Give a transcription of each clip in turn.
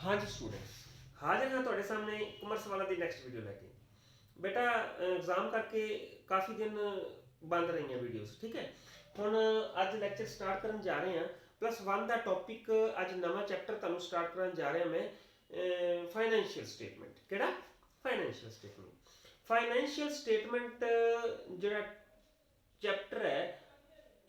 हाँ जी स्टूडेंट्स, हाजिर हाँ ਤੁਹਾਡੇ ਸਾਹਮਣੇ ਕਮਰਸ ਵਾਲਾ ਦੀ ਨੈਕਸਟ ਵੀਡੀਓ ਲੈ ਕੇ। ਬੇਟਾ ਐਗਜ਼ਾਮ ਕਰਕੇ ਕਾਫੀ ਦਿਨ ਬੰਦ ਰਹੀਆਂ ਵੀਡੀਓਜ਼, ਠੀਕ ਹੈ। ਹੁਣ ਅੱਜ ਲੈਕਚਰ ਸਟਾਰਟ ਕਰਨ ਜਾ ਰਹੇ ਹਾਂ। +1 ਦਾ ਟੌਪਿਕ ਅੱਜ ਨਵਾਂ ਚੈਪਟਰ ਤੁਹਾਨੂੰ ਸਟਾਰਟ ਕਰਨ ਜਾ ਰਿਹਾ ਮੈਂ। ਫਾਈਨੈਂਸ਼ੀਅਲ ਸਟੇਟਮੈਂਟ ਕਿਹੜਾ? Financial statement. ਫਾਈਨੈਂਸ਼ੀਅਲ ਸਟੇਟਮੈਂਟ ਜਿਹੜਾ ਚੈਪਟਰ ਹੈ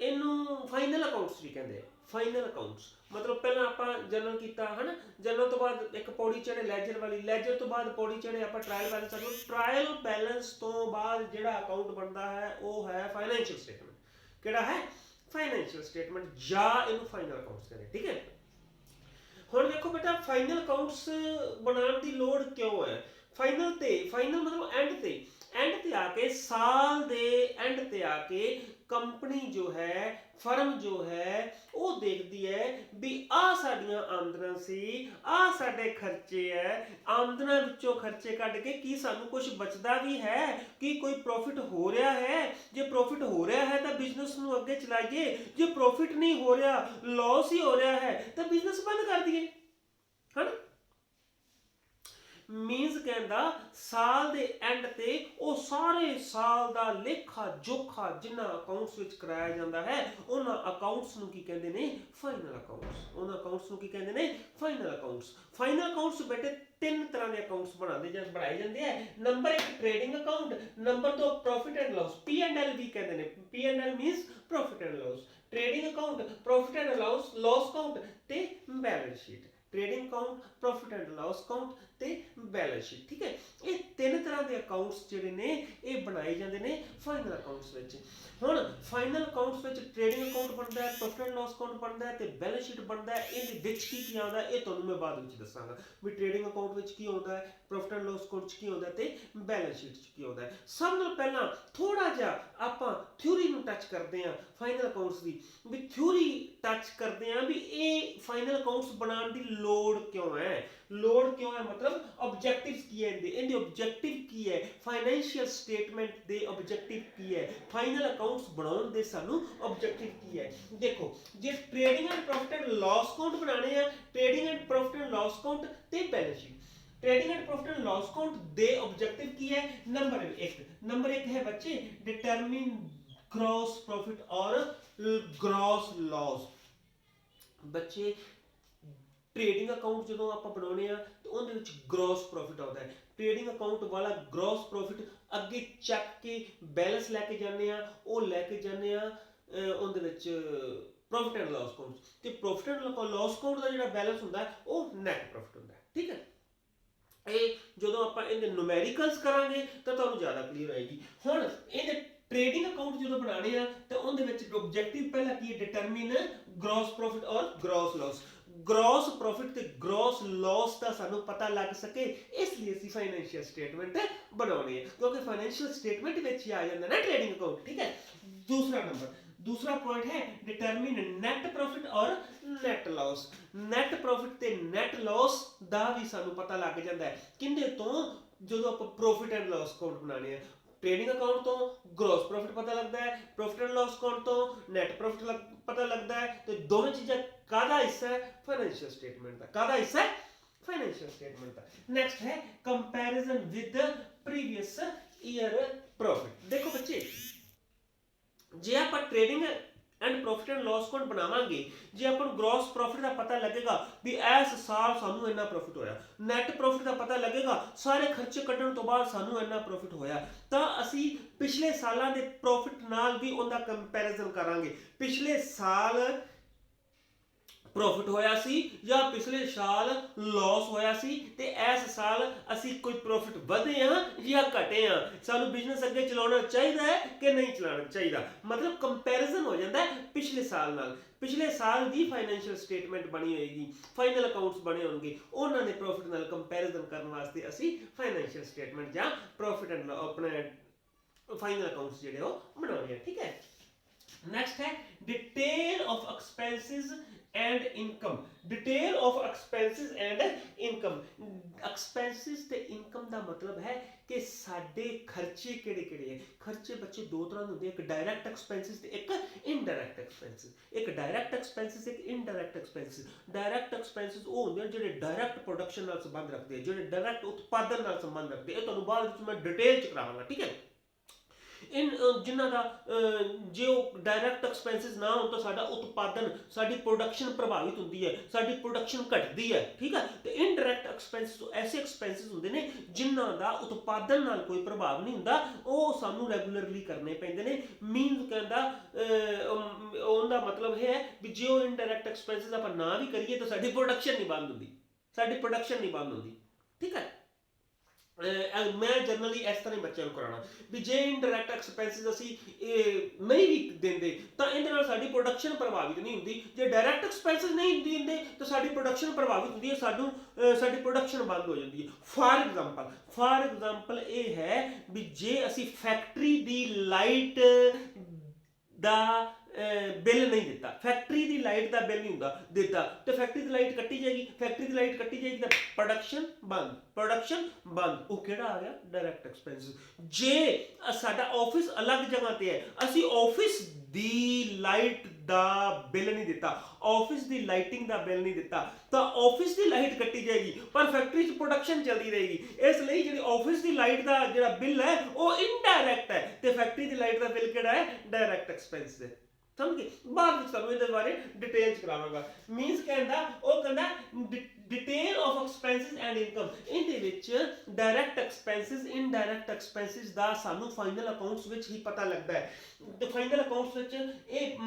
ਇਹਨੂੰ ਫਾਈਨਲ ਅਕਾਊਂਟਸ ਵੀ ਕਹਿੰਦੇ ਆ। ਫਾਈਨਲ ਅਕਾਊਂਟਸ ਮਤਲਬ ਪਹਿਲਾਂ ਆਪਾਂ ਜਨਰਲ ਕੀਤਾ ਹੈ ਨਾ, ਜਨਰਲ ਤੋਂ ਬਾਅਦ ਇੱਕ ਪੌੜੀ ਚੜੇ ਲੈਜਰ ਵਾਲੀ, ਲੈਜਰ ਤੋਂ ਬਾਅਦ ਪੌੜੀ ਚੜੇ ਆਪਾਂ ਟ੍ਰਾਇਲ ਬੈਲੈਂਸ ਵਾਲੀ। ਟ੍ਰਾਇਲ ਬੈਲੈਂਸ ਤੋਂ ਬਾਅਦ ਜਿਹੜਾ ਅਕਾਊਂਟ ਬਣਦਾ ਹੈ ਉਹ ਹੈ ਫਾਈਨੈਂਸ਼ੀਅਲ ਸਟੇਟਮੈਂਟ। ਕਿਹੜਾ ਹੈ? ਫਾਈਨੈਂਸ਼ੀਅਲ ਸਟੇਟਮੈਂਟ, ਜਾਂ ਇਹਨੂੰ ਫਾਈਨਲ ਅਕਾਊਂਟਸ ਕਹਿੰਦੇ, ਠੀਕ ਹੈ। ਹੁਣ ਦੇਖੋ ਬੇਟਾ, ਫਾਈਨਲ ਅਕਾਊਂਟਸ ਬਣਾਉਣ ਦੀ ਲੋੜ ਕਿਉਂ ਹੈ? ਫਾਈਨਲ ਤੇ, ਫਾਈਨਲ ਮਤਲਬ ਐਂਡ ਤੇ, ਐਂਡ ਤੇ ਆ ਕੇ ਸਾਲ ਦੇ ਐਂਡ ਤੇ ਆ ਕੇ ਕੰਪਨੀ ਜੋ ਹੈ, ਫਰਮ ਜੋ ਹੈ ਉਹ ਦੇਖਦੀ ਹੈ ਵੀ ਆਹ ਸਾਡੀਆਂ ਆਮਦਨਾਂ ਸੀ, ਆਹ ਸਾਡੇ ਖਰਚੇ ਹੈ, ਆਮਦਨਾਂ ਵਿੱਚੋਂ ਖਰਚੇ ਕੱਢ ਕੇ ਕੀ ਸਾਨੂੰ ਕੁਝ ਬਚਦਾ ਵੀ ਹੈ, ਕੀ ਕੋਈ ਪ੍ਰੋਫਿਟ ਹੋ ਰਿਹਾ ਹੈ। ਜੇ ਪ੍ਰੋਫਿਟ ਹੋ ਰਿਹਾ ਹੈ ਤਾਂ ਬਿਜ਼ਨਸ ਨੂੰ ਅੱਗੇ ਚਲਾਈਏ, ਜੇ ਪ੍ਰੋਫਿਟ ਨਹੀਂ ਹੋ ਰਿਹਾ, ਲਾਸ ਹੀ ਹੋ ਰਿਹਾ ਹੈ ਤਾਂ ਬਿਜ਼ਨਸ ਬੰਦ ਕਰ ਦਈਏ, ਹਨ। ਮੀਨਸ ਕਹਿੰਦਾ ਸਾਲ ਦੇ ਐਂਡ ਤੇ ਉਹ ਸਾਰੇ ਸਾਲ ਦਾ ਲੇਖਾ ਜੋਖਾ ਜਿੰਨਾ ਅਕਾਊਂਟਸ ਵਿੱਚ ਕਰਾਇਆ ਜਾਂਦਾ ਹੈ ਉਹਨਾਂ ਅਕਾਊਂਟਸ ਨੂੰ ਕੀ ਕਹਿੰਦੇ ਨੇ? Final accounts. ਉਹਨਾਂ ਅਕਾਊਂਟਸ ਨੂੰ ਕੀ ਕਹਿੰਦੇ ਨੇ? Final accounts. ਫਾਈਨਲ ਅਕਾਊਂਟਸ ਬੇਟੇ ਤਿੰਨ ਤਰ੍ਹਾਂ ਦੇ ਅਕਾਊਂਟਸ ਬਣਾਏ ਜਾਂਦੇ ਆ। Number 1 trading account, number 2 profit and loss, P&L ਵੀ ਕਹਿੰਦੇ ਨੇ। P&L means profit and loss. Trading account, profit and loss account ਤੇ balance sheet. Trading account, profit and loss account ਤੇ ਬੈਲੈਂਸ ਸ਼ੀਟ, ਠੀਕ ਹੈ। ਇਹ ਤਿੰਨ ਤਰ੍ਹਾਂ ਦੇ ਅਕਾਊਂਟਸ ਜਿਹੜੇ ਨੇ ਇਹ ਬਣਾਏ ਜਾਂਦੇ ਨੇ ਫਾਈਨਲ ਅਕਾਊਂਟਸ ਵਿੱਚ। ਹੁਣ ਫਾਈਨਲ ਅਕਾਊਂਟਸ ਵਿੱਚ ਟ੍ਰੇਡਿੰਗ ਅਕਾਊਂਟ ਬਣਦਾ ਹੈ, ਪ੍ਰੋਫਿਟ ਐਂਡ ਲਾਸ ਅਕਾਊਂਟ ਬਣਦਾ ਹੈ ਤੇ ਬੈਲੈਂਸ ਸ਼ੀਟ ਬਣਦਾ ਹੈ। ਇਹਦੇ ਵਿੱਚ ਕੀ ਆਉਂਦਾ ਇਹ ਤੁਹਾਨੂੰ ਮੈਂ ਬਾਅਦ ਵਿੱਚ ਦੱਸਾਂਗਾ ਵੀ ਟ੍ਰੇਡਿੰਗ ਅਕਾਊਂਟ ਵਿੱਚ ਕੀ ਆਉਂਦਾ ਹੈ, ਪ੍ਰੋਫਿਟ ਐਂਡ ਲਾਸ ਅਕਾਊਂਟ 'ਚ ਕੀ ਆਉਂਦਾ ਤੇ ਬੈਲੈਂਸ ਸ਼ੀਟ 'ਚ ਕੀ ਆਉਂਦਾ ਹੈ। ਸਭ ਤੋਂ ਪਹਿਲਾਂ ਥੋੜਾ ਜਿਹਾ ਆਪਾਂ ਥਿਊਰੀ ਨੂੰ ਟੱਚ ਕਰਦੇ ਹਾਂ ਫਾਈਨਲ ਅਕਾਊਂਟਸ ਦੀ, ਵੀ ਥਿਊਰੀ ਟੱਚ ਕਰਦੇ ਹਾਂ ਵੀ ਇਹ ਫਾਈਨਲ ਅਕਾਊਂਟਸ ਬਣਾਉਣ ਦੀ ਲੋੜ ਕਿਉਂ ਹੈ। ਲੋੜ ਕਿਉਂ ਹੈ ਮਤਲਬ ਆਬਜੈਕਟਿਵਸ ਕੀ ਹੈ ਇਹਦੇ ਆਬਜੈਕਟਿਵ ਕੀ ਹੈ, ਫਾਈਨੈਂਸ਼ੀਅਲ ਸਟੇਟਮੈਂਟ ਦੇ ਆਬਜੈਕਟਿਵ ਕੀ ਹੈ, ਫਾਈਨਲ ਅਕਾਊਂਟਸ ਬਣਾਉਣ ਦੇ ਸਾਨੂੰ ਆਬਜੈਕਟਿਵ ਕੀ ਹੈ। ਦੇਖੋ, ਜੇ trading and profit and loss account ਬਣਾਉਣੇ ਆ, trading and profit and loss account ਤੇ balance sheet. Trading and profit and loss account दे ऑब्जेक्टिव की है। नंबर एक है बच्चे डिटरमिन ग्रॉस प्रॉफिट और ग्रॉस लॉस। बच्चे ट्रेडिंग अकाउंट जो आप बनाने तो उन्हें ग्रॉस प्रॉफिट आता है। ट्रेडिंग अकाउंट वाला ग्रॉस प्रॉफिट अगे चक के बैलेंस लैके जाने वो लैके जाने प्रॉफिट एंड लॉस अकाउंट ते प्रॉफिट एंड लॉस अकाउंट का जो बैलेंस होता है वो नैट प्रॉफिट होता है, ठीक है। ਇਹ ਜਦੋਂ ਆਪਾਂ ਇਹਦੇ ਨੂਮੈਰੀਕਲਸ ਕਰਾਂਗੇ ਤਾਂ ਤੁਹਾਨੂੰ ਜ਼ਿਆਦਾ ਕਲੀਅਰ ਆਏਗੀ। ਹੁਣ ਇਹਦੇ ਟ੍ਰੇਡਿੰਗ ਅਕਾਊਂਟ ਜਦੋਂ ਬਣਾਉਣੇ ਆ ਤਾਂ ਉਹਦੇ ਵਿੱਚ ਆਬਜੈਕਟਿਵ ਪਹਿਲਾ ਕੀ ਹੈ? ਡਿਟਰਮਿਨ ਗ੍ਰੋਸ ਪ੍ਰੋਫਿਟ ਔਰ ਗ੍ਰੋਸ ਲਾਸ। ਗ੍ਰੋਸ ਪ੍ਰੋਫਿਟ ਤੇ ਗ੍ਰੋਸ ਲਾਸ ਦਾ ਸਾਨੂੰ ਪਤਾ ਲੱਗ ਸਕੇ ਇਸ ਲਈ ਅਸੀਂ ਫਾਈਨੈਂਸ਼ੀਅਲ ਸਟੇਟਮੈਂਟ ਬਣਾਉਣੀ ਹੈ, ਕਿਉਂਕਿ ਫਾਈਨੈਂਸ਼ੀਅਲ ਸਟੇਟਮੈਂਟ ਵਿੱਚ ਹੀ ਆ ਜਾਂਦਾ ਨਾ ਟ੍ਰੇਡਿੰਗ ਅਕਾਊਂਟ, ਠੀਕ ਹੈ। दूसरा पॉइंट है डिटरमिन नेट प्रॉफिट और नेट लॉस। नेट प्रॉफिट ते नेट लॉस ਦਾ ਵੀ ਸਾਨੂੰ ਪਤਾ ਲੱਗ ਜਾਂਦਾ ਹੈ ਕਿੰਨੇ ਤੋਂ? ਜਦੋਂ ਆਪਾਂ ਪ੍ਰੋਫਿਟ ਐਂਡ ਲਾਸ ਅਕਾਊਂਟ ਬਣਾਉਣੇ ਆ। ਟ੍ਰੇਡਿੰਗ ਅਕਾਊਂਟ ਤੋਂ ਗ੍ਰੋਸ ਪ੍ਰੋਫਿਟ ਪਤਾ ਲੱਗਦਾ ਹੈ, ਪ੍ਰੋਫਿਟ ਐਂਡ ਲਾਸ ਅਕਾਊਂਟ ਤੋਂ ਨੈਟ ਪ੍ਰੋਫਿਟ ਪਤਾ ਲੱਗਦਾ ਹੈ ਤੇ ਦੋਵੇਂ ਚੀਜ਼ਾਂ ਕਾਹਦਾ ਹਿੱਸਾ ਹੈ? ਫਾਈਨੈਂਸ਼ੀਅਲ ਸਟੇਟਮੈਂਟ ਦਾ। ਕਾਹਦਾ ਹਿੱਸਾ ਹੈ? ਫਾਈਨੈਂਸ਼ੀਅਲ ਸਟੇਟਮੈਂਟ ਦਾ। ਨੈਕਸਟ ਹੈ comparison with previous year profit. ਦੇਖੋ ਬੱਚੇ, ਜੇ ਆਪਾਂ trading and profit and loss account ਬਣਾਵਾਂਗੇ, ਜੇ ਆਪਾਂ ਨੂੰ ਗ੍ਰੋਸ ਪ੍ਰੋਫਿਟ ਦਾ ਪਤਾ ਲੱਗੇਗਾ ਵੀ ਇਸ ਸਾਲ ਸਾਨੂੰ ਇੰਨਾ ਪ੍ਰੋਫਿਟ ਹੋਇਆ, ਨੈਟ ਪ੍ਰੋਫਿਟ ਦਾ ਪਤਾ ਲੱਗੇਗਾ ਸਾਰੇ ਖਰਚੇ ਕੱਢਣ ਤੋਂ ਬਾਅਦ ਸਾਨੂੰ ਇੰਨਾ ਪ੍ਰੋਫਿਟ ਹੋਇਆ, ਤਾਂ ਅਸੀਂ ਪਿਛਲੇ ਸਾਲਾਂ ਦੇ ਪ੍ਰੋਫਿਟ ਨਾਲ ਵੀ ਉਹਦਾ ਕੰਪੈਰੀਜ਼ਨ ਕਰਾਂਗੇ। ਪਿਛਲੇ ਸਾਲ ਪ੍ਰੋਫਿਟ ਹੋਇਆ ਸੀ ਜਾਂ ਪਿਛਲੇ ਸਾਲ ਲਾਸ ਹੋਇਆ ਸੀ ਤੇ ਇਸ ਸਾਲ ਅਸੀਂ ਕੋਈ ਪ੍ਰੋਫਿਟ ਵਧੇ ਆ ਜਾਂ ਘਟੇ ਆ, ਸਾਨੂੰ ਬਿਜ਼ਨਸ ਅੱਗੇ ਚਲਾਉਣਾ ਚਾਹੀਦਾ ਹੈ ਕਿ ਨਹੀਂ ਚਲਾਉਣਾ ਚਾਹੀਦਾ। ਮਤਲਬ ਕੰਪੈਰੀਜ਼ਨ ਹੋ ਜਾਂਦਾ ਹੈ ਪਿਛਲੇ ਸਾਲ ਨਾਲ। ਪਿਛਲੇ ਸਾਲ ਦੀ ਫਾਈਨੈਂਸ਼ੀਅਲ ਸਟੇਟਮੈਂਟ ਬਣੀ ਹੋਏਗੀ, ਫਾਈਨਲ ਅਕਾਊਂਟਸ ਬਣੇ ਹੋਣਗੇ, ਉਹਨਾਂ ਦੇ ਪ੍ਰੋਫਿਟ ਨਾਲ ਕੰਪੈਰੀਜ਼ਨ ਕਰਨ ਵਾਸਤੇ ਅਸੀਂ ਫਾਈਨੈਂਸ਼ੀਅਲ ਸਟੇਟਮੈਂਟ ਜਾਂ ਪ੍ਰੋਫਿਟ ਐਂਡ ਆਪਣੇ ਫਾਈਨਲ ਅਕਾਊਂਟਸ ਜਿਹੜੇ ਉਹ ਬਣਾਉਣੇ ਆ, ਠੀਕ ਹੈ। नेक्स्ट है detail of expenses and income, detail of expenses and income. Expenses ते इनकम का मतलब है कि साडे खर्चे किहड़े किहड़े है। खर्चे बच्चे दो तरह के होंदे, एक डायरैक्ट एक्सपेंसिस ते एक इनडायरैक्ट एक्सपेंसिस। एक डायरैक्ट एक्सपेंसिस, एक इनडायरैक्ट एक्सपेंसिस। डायरैक्ट एक्सपेंसिस वो होंदे हैं जिहड़े डायरैक्ट प्रोडक्शन नाल संबंध रखते हैं, जिहड़े डायरैक्ट उत्पादन नाल संबंध रखते हैं। ये तुहानूं बाद विच मैं डिटेल च करावांगा, ठीक है। इन जिन्हां दा जे ਉਹ डायरैक्ट एक्सपेंसिस ना हो तो साडा उत्पादन, साडी प्रोडक्शन प्रभावित होंदी है, साडी प्रोडक्शन घटदी है, ठीक है। तो इनडायरैक्ट एक्सपेंसिस ऐसे एक्सपेंसिस होंदे ने जिन्हां दा उत्पादन नाल कोई प्रभाव नहीं हुंदा, ਉਹ ਸਾਨੂੰ ਰੈਗੂਲਰਲੀ ਕਰਨੇ ਪੈਂਦੇ ਨੇ। ਮੀਨਸ ਕਹਿੰਦਾ ਉਹਦਾ ਮਤਲਬ ਇਹ ਹੈ ਵੀ ਜੇ ਉਹ ਇਨਡਾਇਰੈਕਟ ਐਕਸਪੈਂਸਿਸ ਆਪਾਂ ਨਾ ਵੀ ਕਰੀਏ ਤਾਂ ਸਾਡੀ ਪ੍ਰੋਡਕਸ਼ਨ ਨਹੀਂ ਬੰਦ ਹੁੰਦੀ, ਸਾਡੀ ਪ੍ਰੋਡਕਸ਼ਨ ਨਹੀਂ ਬੰਦ ਹੁੰਦੀ, ਠੀਕ ਹੈ। मैं जनरली इस तरह बच्चों को कराना भी जे इनडायरैक्ट एक्सपेंसिस असी नहीं भी देंगे तो इहदे नाल साडी प्रोडक्शन प्रभावित नहीं होंदी। जे डायरैक्ट एक्सपेंसिस नहीं देंगे तो साडी प्रोडक्शन प्रभावित होंदी है, साडू साडी प्रोडक्शन बंद हो जाती है। फॉर एग्जांपल ये है भी जे असी फैक्ट्री दी लाइट दा बिल नहीं दिता, फैक्ट्री की लाइट का बिल नहीं होंदा दिता, तो फैक्ट्री की लाइट कट्टी जाएगी, फैक्ट्री की लाइट कट्टी जाएगी तो प्रोडक्शन बंद, प्रोडक्शन बंद। वो किहड़ा आ गया डायरैक्ट एक्सपेंसिस। जे साडा ऑफिस अलग जगह ते है, असी ऑफिस दी लाइट दा बिल नहीं दिता, ऑफिस दी लाइटिंग दा बिल नहीं दिता, तो ऑफिस दी लाइट कट्टी जाएगी पर फैक्ट्री च प्रोडक्शन चलती रहेगी। इसलिए जिहड़ी ऑफिस दी लाइट दा जिहड़ा बिल है वो इनडायरैक्ट है, तो फैक्ट्री दी लाइट दा बिल किहड़ा है डायरैक्ट एक्सपेंस है। समझ गए। बाद में तुहानूं इहदे बारे डिटेल च करावांगा। मीनस कहंदा ਉਹ ਕਹਿੰਦਾ detail of expenses and income. ਇਹਦੇ ਵਿੱਚ डायरैक्ट एक्सपेंसिस इनडायरैक्ट एक्सपेंसिस ਦਾ ਸਾਨੂੰ ਫਾਈਨਲ ਅਕਾਊਂਟਸ ਵਿੱਚ ਹੀ ਪਤਾ ਲੱਗਦਾ ਹੈ। ਤੇ ਫਾਈਨਲ ਅਕਾਊਂਟਸ ਵਿੱਚ ਇਹ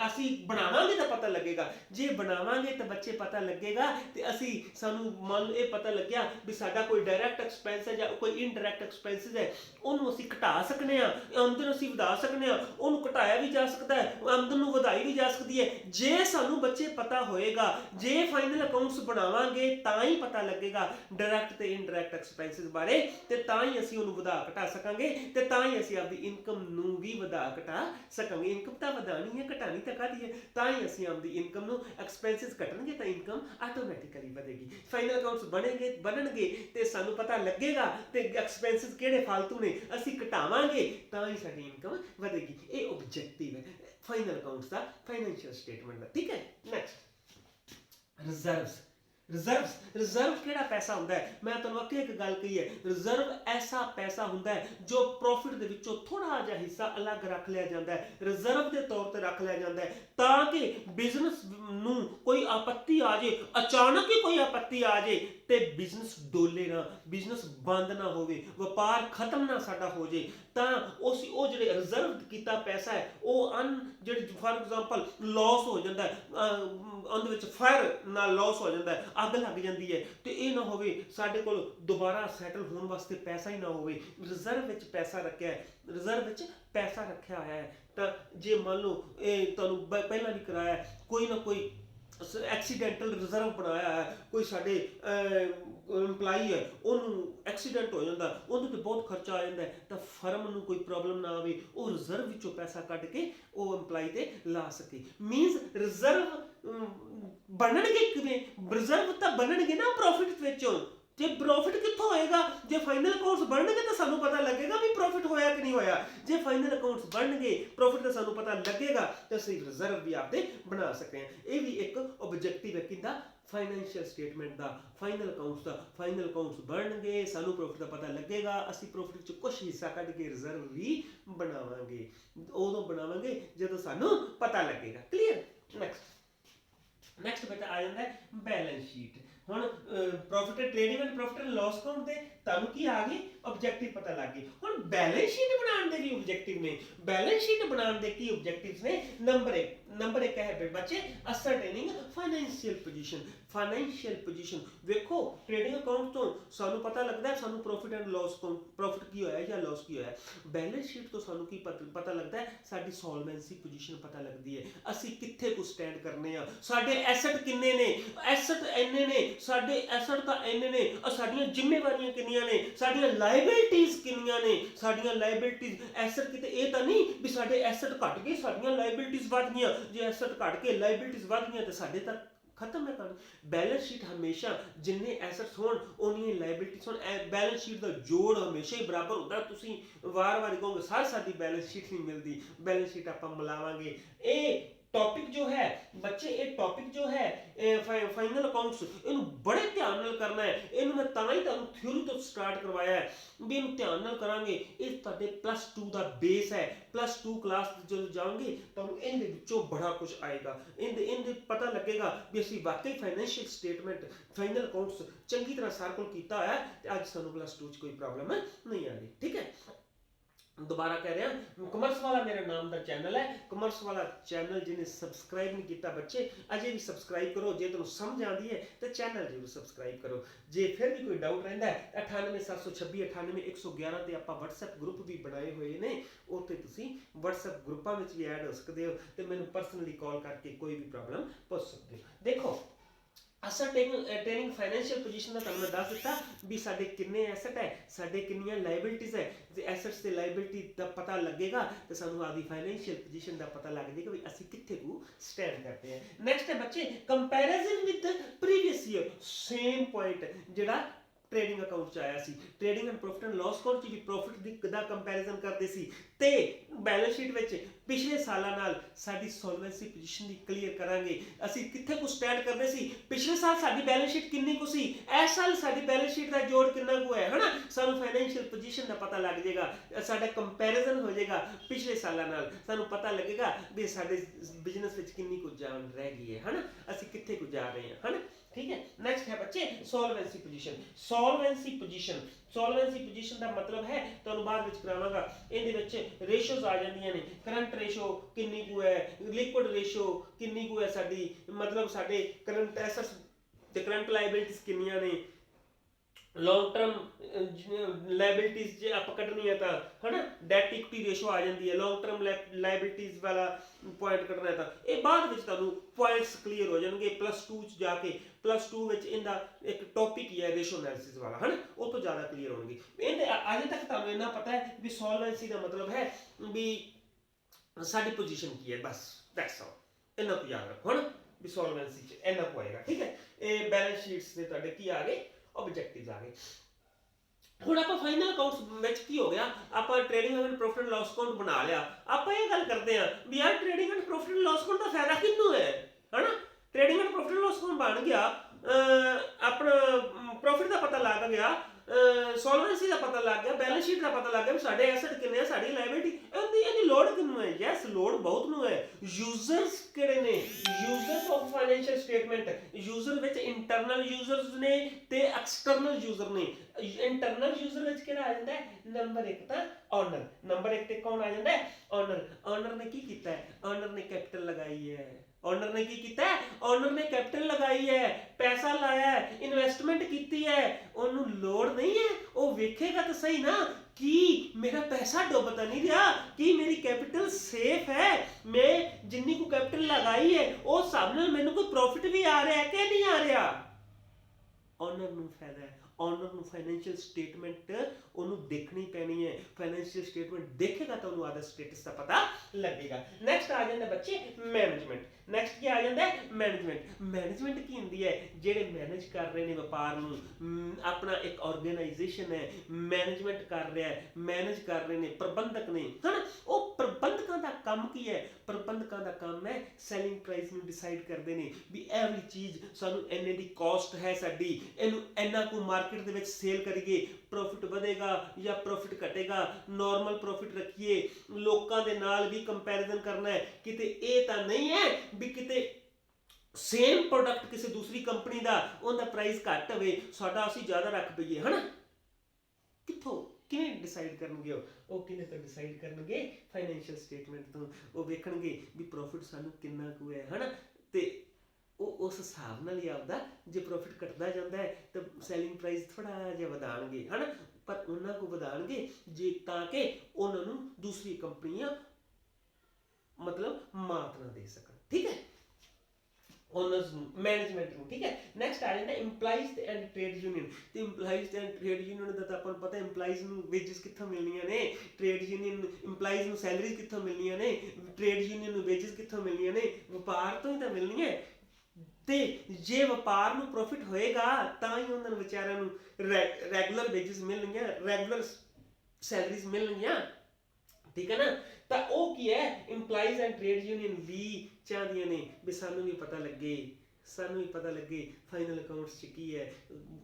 ਅਸੀਂ ਬਣਾਵਾਂਗੇ ਤਾਂ ਪਤਾ ਲੱਗੇਗਾ, ਜੇ ਬਣਾਵਾਂਗੇ ਤਾਂ ਬੱਚੇ ਪਤਾ ਲੱਗੇਗਾ ਤੇ ਅਸੀਂ ਸਾਨੂੰ ਮੰਨ ਇਹ ਪਤਾ ਲੱਗਿਆ ਵੀ ਸਾਡਾ ਕੋਈ ਡਾਇਰੈਕਟ ਐਕਸਪੈਂਸ ਹੈ ਜਾਂ ਕੋਈ ਇਨਡਾਇਰੈਕਟ ਐਕਸਪੈਂਸਿਸ ਹੈ, ਉਹਨੂੰ ਅਸੀਂ ਘਟਾ ਸਕਨੇ ਆ, ਆਮਦਨ ਅਸੀਂ ਵਧਾ ਸਕਨੇ ਆ, ਉਹਨੂੰ ਘਟਾਇਆ ਵੀ ਜਾ ਸਕਦਾ ਹੈ, ਆਮਦਨ ਨੂੰ ਵਧਾਈ ਵੀ ਜਾ ਸਕਦੀ ਹੈ। ਜੇ ਸਾਨੂੰ ਬੱਚੇ ਪਤਾ ਹੋਏਗਾ, ਜੇ ਫਾਈਨਲ ਅਕਾਊਂਟਸ ਬਣਾਵਾਂਗੇ ਤਾਂ ਹੀ ਪਤਾ ਲੱਗੇਗਾ ਡਾਇਰੈਕਟ ਤੇ ਇਨਡਾਇਰੈਕਟ ਐਕਸਪੈਂਸਿਸ ਬਾਰੇ, ਤੇ ਤਾਂ ਹੀ ਅਸੀਂ ਉਹਨੂੰ ਵਧਾ ਘਟਾ ਸਕਾਂਗੇ, ਤੇ ਤਾਂ ਹੀ ਅਸੀਂ ਆਪਦੀ ਇਨਕਮ ਨੂੰ ਵੀ ਵਧਾ ਘਟਾ ਸਕਾਂਗੇ। ਇਨਕਮ ਤਾਂ ਵਧਾਣੀ ਹੈ, ਘਟਾਣੀ ਤਾਂ ਕਾਹਦੀ ਹੈ, ਤਾਂ ਹੀ ਅਸੀਂ ਆਪਦੀ ਇਨਕਮ ਨੂੰ, ਐਕਸਪੈਂਸਿਸ ਘਟਣਗੇ ਤਾਂ ਇਨਕਮ ਆਟੋਮੈਟਿਕਲੀ ਵਧੇਗੀ। ਫਾਈਨਲ ਅਕਾਊਂਟਸ ਬਣਨਗੇ ਤੇ ਸਾਨੂੰ ਪਤਾ ਲੱਗੇਗਾ ਤੇ ਐਕਸਪੈਂਸਿਸ ਕਿਹੜੇ ਫालतू ਨੇ ਅਸੀਂ ਘਟਾਵਾਂਗੇ ਤਾਂ ਹੀ ਸਾਡੀ ਇਨਕਮ ਵਧੇਗੀ। ਇਹ ਆਬਜੈਕਟਿਵ ਹੈ फाइनल अकाउंट्स का, फाइनेंशियल स्टेटमेंट का, ठीक है। Next reserves. रिजर्व किहड़ा पैसा हुंदा है, मैं तुहानूं अगे एक गल कही है, रिजर्व ऐसा पैसा हुंदा है जो प्रॉफिट दे विचों थोड़ा जिहा हिस्सा अलग रख लिया जाता है, रिजर्व के तौर पर रख लिया जाता है ताकि बिजनेस नूं कोई आपत्ति आ जाए, अचानक ही कोई आपत्ति आ जाए ते बिजनेस डोले ना, बिजनेस बंद ना होवे, व्यापार खत्म ना साडा हो जाए, ਤਾਂ ਉਸ ਉਹ ਜਿਹੜੇ ਰਿਜ਼ਰਵ ਕੀਤਾ ਪੈਸਾ ਹੈ ਉਹ ਜਿਹੜੇ ਫਾਰ ਐਗਜ਼ਾਮਪਲ ਲਾਸ ਹੋ ਜਾਂਦਾ ਹੈ, ਉਹਦੇ ਵਿੱਚ ਫਾਇਰ ਨਾਲ ਲਾਸ ਹੋ ਜਾਂਦਾ ਹੈ, ਅੱਗ ਲੱਗ ਜਾਂਦੀ ਹੈ, ਤੇ ਇਹ ਨਾ ਹੋਵੇ ਸਾਡੇ ਕੋਲ ਦੁਬਾਰਾ ਸੈਟਲ ਹੋਣ ਵਾਸਤੇ ਪੈਸਾ ਹੀ ਨਾ ਹੋਵੇ। ਰਿਜ਼ਰਵ ਵਿੱਚ ਪੈਸਾ ਰੱਖਿਆ ਹੈ, ਰਿਜ਼ਰਵ ਵਿੱਚ ਪੈਸਾ ਰੱਖਿਆ ਹੋਇਆ ਹੈ, ਤਾਂ ਜੇ ਮੰਨ ਲਓ ਇਹ ਤੁਹਾਨੂੰ ਪਹਿਲਾਂ ਨਹੀਂ ਕਰਾਇਆ, ਕੋਈ ਨਾ ਕੋਈ एक्सीडेंटल रिजर्व बनाया है, कोई साडे एम्पलाई है उन्होंने एक्सीडेंट हो जाता, उन्होंने तो बहुत खर्चा आ जाता है, तो फर्म नूं कोई प्रॉब्लम ना आवे, वो रिजर्व विचों पैसा कट के वो एम्पलाई ते ला सके। मीनस रिजर्व बनणगे किवें, रिजर्व तो बनणगे ना प्रॉफिट विचों, जे प्रॉफिट कित्थों होएगा, जे फाइनल अकाउंट्स बनणगे तो सानू पता लगेगा भी प्रॉफिट होया कि नहीं होया, जे फाइनल अकाउंट्स बनणगे प्रॉफिट तो सानू पता लगेगा तो असीं रिजर्व भी आपदे बना सकते हैं। ये भी एक ऑब्जेक्टिव है किंदा फाइनेंशियल स्टेटमेंट दा, फाइनल अकाउंट्स दा। फाइनल अकाउंट्स बनणगे, सानू प्रॉफिट का पता लगेगा, असीं प्रॉफिट च कुछ हिस्सा कढ के रिजर्व भी बनावांगे, उदों बनावांगे जदों सानू पता लगेगा। क्लियर। नेक्स्ट बेटा आ जाता है बैलेंस शीट। ਹੁਣ profit trading and profit and loss account ਦੇ ਤੁਹਾਨੂੰ ਕੀ ਆ ਗਏ ਆਬਜੈਕਟਿਵ ਪਤਾ ਲੱਗ ਗਏ। ਹੁਣ ਬੈਲੈਂਸ ਸ਼ੀਟ ਬਣਾਉਣ ਦੇ ਵੀ ਆਬਜੈਕਟਿਵ ਨੇ। ਬੈਲੈਂਸ ਸ਼ੀਟ ਬਣਾਉਣ ਦੇ ਕੀ ਆਬਜੈਕਟਿਵਸ ਨੇ? ਨੰਬਰ 1 ਹੈ ਬੱਚੇ ascertaining financial position. Financial position ਵੇਖੋ ਟ੍ਰੇਡਿੰਗ ਅਕਾਊਂਟ ਤੋਂ ਸਾਨੂੰ ਪਤਾ ਲੱਗਦਾ ਸਾਨੂੰ profit and loss account, profit ਕੀ ਹੋਇਆ ਜਾਂ ਲਾਸ ਕੀ ਹੋਇਆ। ਬੈਲੈਂਸ ਸ਼ੀਟ ਤੋਂ ਸਾਨੂੰ ਕੀ ਪਤਾ ਲੱਗਦਾ ਸਾਡੀ ਸੋਲਵੈਂਸੀ ਪੋਜੀਸ਼ਨ ਪਤਾ ਲੱਗਦੀ ਹੈ, ਅਸੀਂ ਕਿੱਥੇ ਕੁ ਸਟੈਂਡ ਕਰਨੇ ਆ, ਸਾਡੇ ਐਸੈਟ ਕਿੰਨੇ ਨੇ, ਐਸੈਟ ਇੰਨੇ ਨੇ, ਸਾਡੇ ਐਸੈਟ ਤਾਂ ਇੰਨੇ ਨੇ, ਸਾਡੀਆਂ ਜ਼ਿੰਮੇਵਾਰੀਆਂ ਕਿੰਨੀਆਂ ਨੇ, ਸਾਡੀਆਂ ਲਾਇਬਿਲਟੀਜ਼ ਕਿੰਨੀਆਂ ਨੇ, ਸਾਡੀਆਂ ਲਾਇਬਿਲਟੀਜ਼ ਐਸੈਟ ਕਿਤੇ ਇਹ ਤਾਂ ਨਹੀਂ ਵੀ ਸਾਡੇ ਐਸੈਟ ਘਟ ਗਏ ਸਾਡੀਆਂ ਲਾਇਬਿਲਟੀਜ਼ ਵੱਧ ਗਈਆਂ, ਜੇ ਐਸਟ ਘਟ ਕੇ ਲਾਇਬਿਲਿਟੀਜ਼ ਵਧ ਗਈਆਂ ਤੇ ਸਾਡੇ ਤਾਂ ਖਤਮ ਹੈ ਕੰਮ। ਬੈਲੈਂਸ ਸ਼ੀਟ ਹਮੇਸ਼ਾ ਜਿੰਨੇ ਐਸੈਟਸ ਹੋਣ ਉਨੀਆਂ ਲਾਇਬਿਲਿਟੀਜ਼ ਹੋਣ, ਬੈਲੈਂਸ ਸ਼ੀਟ ਦਾ ਜੋੜ ਹਮੇਸ਼ਾ ਹੀ ਬਰਾਬਰ ਹੁੰਦਾ। ਤੁਸੀਂ ਵਾਰ-ਵਾਰ ਕਹੋਗੇ ਸਰ ਸਾਡੀ ਬੈਲੈਂਸ ਸ਼ੀਟ ਨਹੀਂ ਮਿਲਦੀ, ਬੈਲੈਂਸ ਸ਼ੀਟ ਆਪਾਂ ਮਿਲਾਵਾਂਗੇ। ਇਹ ਟੌਪਿਕ ਜੋ ਹੈ ਬੱਚੇ, ਇਹ ਟੌਪਿਕ ਜੋ ਹੈ ਫਾਈਨਲ ਅਕਾਊਂਟਸ, ਇਹਨੂੰ ਬੜੇ ਧਿਆਨ ਨਾਲ ਕਰਨਾ ਹੈ। ਇਹਨੂੰ ਮੈਂ ਤਾਂ ਹੀ ਤੁਹਾਨੂੰ ਥਿਊਰੀ ਤੋਂ ਸਟਾਰਟ ਕਰਵਾਇਆ ਹੈ ਵੀ ਇਹਨੂੰ ਧਿਆਨ ਨਾਲ ਕਰਾਂਗੇ। ਇਹ ਤੁਹਾਡੇ +2 ਦਾ ਬੇਸ ਹੈ। +2 ਕਲਾਸ ਜਦੋਂ ਜਾਓਗੇ ਤੁਹਾਨੂੰ ਇਹਦੇ ਵਿੱਚੋਂ ਬੜਾ ਕੁਝ ਆਏਗਾ। ਇਹਦੇ ਪਤਾ ਲੱਗੇਗਾ ਵੀ ਅਸੀਂ ਵਾਕਈ ਫਾਈਨੈਂਸ਼ੀਅਲ ਸਟੇਟਮੈਂਟ, ਫਾਈਨਲ ਅਕਾਊਂਟਸ ਚੰਗੀ ਤਰ੍ਹਾਂ ਸਰਕਲ ਕੀਤਾ ਹੈ ਤੇ ਅੱਜ ਸਾਨੂੰ +2 'ਚ ਕੋਈ ਪ੍ਰੋਬਲਮ ਨਹੀਂ ਆ ਰਹੀ। ਠੀਕ ਹੈ, दोबारा कह रहे हैं कॉमर्स वाला मेरा नाम का चैनल है। कॉमर्स वाला चैनल जिन्हें सब्सक्राइब नहीं किया बच्चे अजे भी सब्सक्राइब करो। जे तुम समझ आती है तो चैनल जरूर सब्सक्राइब करो। जे फिर भी कोई डाउट रहिंदा है 9876 98111 ते आपां WhatsApp ग्रुप भी बनाए हुए ने, उत्ते तुसीं WhatsApp ग्रुपां विच भी ऐड हो सकदे हो ते मैनूं पर्सनली कॉल करके कोई भी प्रॉब्लम पूछ सकते हो। देखो असल ट्रेनिंग फाइनैंशियल पोजीशन का तुहानूं मैं दस दिता भी साडे किन्ने एसेट है, साडे किन्नियां लाइबिलिटीज़ है। जे एसेट्स ते लाइबिलिटी का पता लगेगा तो सानूं आपदी फाइनैंशियल पोजीशन का पता लग जाएगा भी असीं कित्थे को स्टैंड करते हैं। नैक्सट है बच्चे comparison with previous year. Same point जिहड़ा ट्रेडिंग अकाउंट च आया सी, trading and profit and loss account च भी प्रॉफिट दा कंपैरिजन करते सी ते बैलेंस शीट विच पिछले सालां नाल साडी सॉल्वेंसी पोजीशन दी क्लीयर करांगे। असीं कित्थे को स्टैंड करदे सी, पिछले साल साडी बैलेंस शीट किन्नी को सी, इस साल साडी बैलेंस शीट दा जोड़ किन्ना को है, है ना। सानूं फाइनैंशियल पोजीशन दा पता लग जाएगा, साडा कंपैरिजन हो जाएगा पिछले सालां नाल। सानूं पता लगेगा भी साडे बिजनेस विच किन्नी को जान रह गई है ना, असीं कित्थे को जा रहे हैं, है ना। ठीक है, नेक्स्ट है बच्चे solvency position. Solvency position, solvency position का मतलब है तुहानूं बाद विच करावांगा। इहदे विच रेशोज आ जांदियां ने, करंट रेशो किन्नी को है, लिक्विड रेशो किन्नी को है साडी, मतलब साडे करंट एसेट्स ते करंट लायबिलिटीज किन्नियां ने, लॉन्ग टर्म लायबिलिटीज जे आप कटनी है तो है ना, डेट इक्विटी रेशो आ जाती है। लॉन्ग टर्म लायबिलिटीज वाला पॉइंट कटना है तो ये बाद में तुहानूं पॉइंट्स क्लीयर हो जाएंगे। +2 च जाके +2 विच इहदा एक टॉपिक ही है रेशो एनालिसिस वाला, है ना, वो तो ज़्यादा क्लीयर होंगे। इहदे अजे तक तुहानूं इन्ना पता है भी सॉल्वेंसी का मतलब है भी साडी पोजीशन की है, बस दैट्स ऑल। इन्ना को याद रखो, है ना, भी सॉल्वेंसी च इन्ना को आएगा। ठीक है, ये बैलेंस शीट्स से तुहाडे की आ गए, ऑब्जेक्टिव्स आ गए। ਹੁਣ ਆਪਾਂ ਫਾਈਨਲ ਅਕਾਊਂਟਸ ਵਿੱਚ ਕੀ ਹੋ ਗਿਆ, ਆਪਾਂ trading and profit and loss account ਬਣਾ ਲਿਆ। ਆਪਾਂ ਇਹ ਗੱਲ ਕਰਦੇ ਆ ਵੀ ਯਾਰ trading and profit and loss account ਦਾ ਫਾਇਦਾ ਕਿਹਨੂੰ ਹੈ, ਹਨਾ। Trading and profit and loss account ਬਣ ਗਿਆ, ਆਪਣਾ ਪ੍ਰੋਫਿਟ ਦਾ ਪਤਾ ਲੱਗ ਗਿਆ, ਸੋਲਵੈਂਸੀ ਦਾ ਪਤਾ ਲੱਗ ਗਿਆ, बैलेंस शीट ਦਾ ਪਤਾ ਲੱਗ ਗਿਆ ਵੀ ਸਾਡੇ ਐਸੈਟ ਕਿੰਨੇ ਆ, ਸਾਡੀ ਲਾਇਬਿਲਿਟੀ। ਇਹਦੀ ਲੋੜ ਕਿਹਨੂੰ ਹੈ? ਯੈਸ, ਲੋੜ ਬਹੁਤ ਨੂੰ ਹੈ। ਯੂਜ਼ਰਸ ਕਿਹੜੇ ਨੇ? Users of financial statement. User ਵਿੱਚ ਇੰਟਰਨਲ ਯੂਜ਼ਰਸ ਨੇ ਤੇ ਐਕਸਟਰਨਲ ਯੂਜ਼ਰ ਨੇ। ਇੰਟਰਨਲ ਯੂਜ਼ਰ ਵਿੱਚ ਕਿਹੜਾ ਆ ਜਾਂਦਾ ਹੈ? ਨੰਬਰ 1 ਤਾਂ ਓਨਰ। ਨੰਬਰ 1 ਤੇ ਕੌਣ ਆ ਜਾਂਦਾ ਹੈ? ਓਨਰ। ਓਨਰ ਨੇ ਕੀ ਕੀਤਾ ਹੈ? ਓਨਰ ਨੇ कैपिटल लगाई है। ओनर ने की कीता है? ओनर ने कैपिटल लगाई है, पैसा लाया है, इन्वेस्टमेंट की है। ओनू लोड़ नहीं है, वो वेखेगा तो सही ना कि मेरा पैसा डुब तो नहीं रहा, कि मेरी कैपिटल सेफ है, मैं जिन्नी को कैपिटल लगाई है उस हिसाब नाल मैनूं कोई प्रॉफिट भी आ रहा है कि नहीं आ रहा। ओनर नूं फायदा है। ओनर नूं फाइनैंशियल स्टेटमेंट ਉਹਨੂੰ ਦੇਖਣੀ ਪੈਣੀ ਹੈ। फाइनैंशियल स्टेटमेंट देखेगा तो ਉਹਨੂੰ ਆਦਾ स्टेटस का पता लगेगा। नैक्सट आ जाता बच्चे मैनेजमेंट। नैक्सट क्या आ जाता है? मैनेजमेंट। मैनेजमेंट की होंदी है ਜਿਹੜੇ मैनेज कर रहे हैं व्यापार ਨੂੰ, अपना एक ऑर्गेनाइजेशन है, मैनेजमेंट कर रहा है, मैनेज कर रहे हैं, प्रबंधक ने, है ना। वो प्रबंधकों का काम की है? प्रबंधकों का काम है सैलिंग प्राइस ਨੂੰ डिसाइड ਕਰਦੇ ਨੇ ਵੀ ਇਹ ਵਾਲੀ ਚੀਜ਼ ਸਾਨੂੰ ਇੰਨੇ ਦੀ ਕਾਸਟ ਹੈ ਸਾਡੀ, ਇਹਨੂੰ ਇੰਨਾ ਕੋ ਮਾਰਕੀਟ ਦੇ ਵਿੱਚ ਸੇਲ ਕਰੀਏ, प्रॉफिट ਵਧੇਗਾ ਜਾਂ प्रॉफिट ਘਟੇਗਾ, नॉर्मल प्रॉफिट रखिए, ਲੋਕਾਂ ਦੇ ਨਾਲ ਵੀ कंपैरिजन करना है। किते ਇਹ ਤਾਂ नहीं है भी किते सेम प्रोडक्ट किसी दूसरी कंपनी का उनका प्राइस घट होवे, साडा ਅਸੀਂ ਜ਼ਿਆਦਾ ਰੱਖ ਪਈਏ, है ना। कित्थों किवें डिसाइड करनगे? ਉਹ ਕਿਵੇਂ ਤਾਂ डिसाइड करनगे? फाइनैंशियल स्टेटमेंट ਤੋਂ। ਉਹ ਵੇਖਣਗੇ ਵੀ प्रॉफिट ਸਾਨੂੰ ਕਿੰਨਾ ਕੁ ਹੈ, है ना, ਤੇ ਉਹ ਉਸ ਹਿਸਾਬ ਨਾਲ ਹੀ ਆਪਦਾ ਜੇ ਪ੍ਰੋਫਿਟ ਘਟਦਾ ਜਾਂਦਾ ਹੈ ਤਾਂ ਸੈਲਿੰਗ ਪ੍ਰਾਈਸ ਥੋੜਾ ਜਿਹਾ ਵਧਾਣਗੇ, ਹੈ ਨਾ। ਪਰ ਉਹਨਾਂ ਕੋ ਵਧਾਣਗੇ ਜੇ ਤਾਂ ਕਿ ਉਹਨਾਂ ਨੂੰ ਦੂਸਰੀ ਕੰਪਨੀਆਂ मतलब मात ना दे सकन। ठीक है, ਓਨਰਸ ਨੂੰ, ਮੈਨੇਜਮੈਂਟ ਨੂੰ, ਠੀਕ ਹੈ। ਨੈਕਸਟ ਆ ਜਾਂਦਾ ਇੰਪਲਾਈਜ਼ ਐਂਡ ਟ੍ਰੇਡ ਯੂਨੀਅਨ। ਤੇ ਇੰਪਲਾਈਜ਼ ਐਂਡ ਟ੍ਰੇਡ ਯੂਨੀਅਨ ਦਾ ਤਾਂ ਆਪਾਂ ਨੂੰ ਪਤਾ, ਇੰਪਲਾਈਜ਼ ਨੂੰ ਵੇਜਸ ਕਿੱਥੋਂ ਮਿਲਣੀਆਂ ਨੇ, ਟ੍ਰੇਡ ਯੂਨੀਅਨ ਇੰਪਲਾਈਜ਼ ਨੂੰ ਸੈਲਰੀਜ਼ ਕਿੱਥੋਂ ਮਿਲਣੀਆਂ ਨੇ, ਟ੍ਰੇਡ ਯੂਨੀਅਨ ਨੂੰ ਵੇਜਸ ਕਿੱਥੋਂ ਮਿਲਣੀਆਂ ਨੇ, ਵਪਾਰ ਤੋਂ ਹੀ ਤਾਂ ਮਿਲਣੀਆਂ। ਤੇ ਜੇ ਵਪਾਰ ਨੂੰ ਪ੍ਰੋਫਿਟ ਹੋਏਗਾ ਤਾਂ ਹੀ ਉਹਨਾਂ ਨੂੰ ਵਿਚਾਰਿਆਂ ਨੂੰ ਰੈਗੂਲਰ ਵੇਜਸ ਮਿਲਣਗੀਆਂ, ਰੈਗੂਲਰ ਸੈਲਰੀਜ਼ ਮਿਲਣਗੀਆਂ, ਠੀਕ ਹੈ ਨਾ। ਤਾਂ ਉਹ ਕੀ ਹੈ, ਇੰਪਲਾਈਜ਼ ਐਂਡ ਟ੍ਰੇਡ ਯੂਨੀਅਨ ਵੀ ਚਾਹੁੰਦੀਆਂ ਨੇ ਵੀ ਸਾਨੂੰ ਵੀ ਪਤਾ ਲੱਗੇ, ਸਾਨੂੰ ਵੀ ਪਤਾ ਲੱਗੇ ਫਾਈਨਲ ਅਕਾਊਂਟਸ 'ਚ ਕੀ ਹੈ,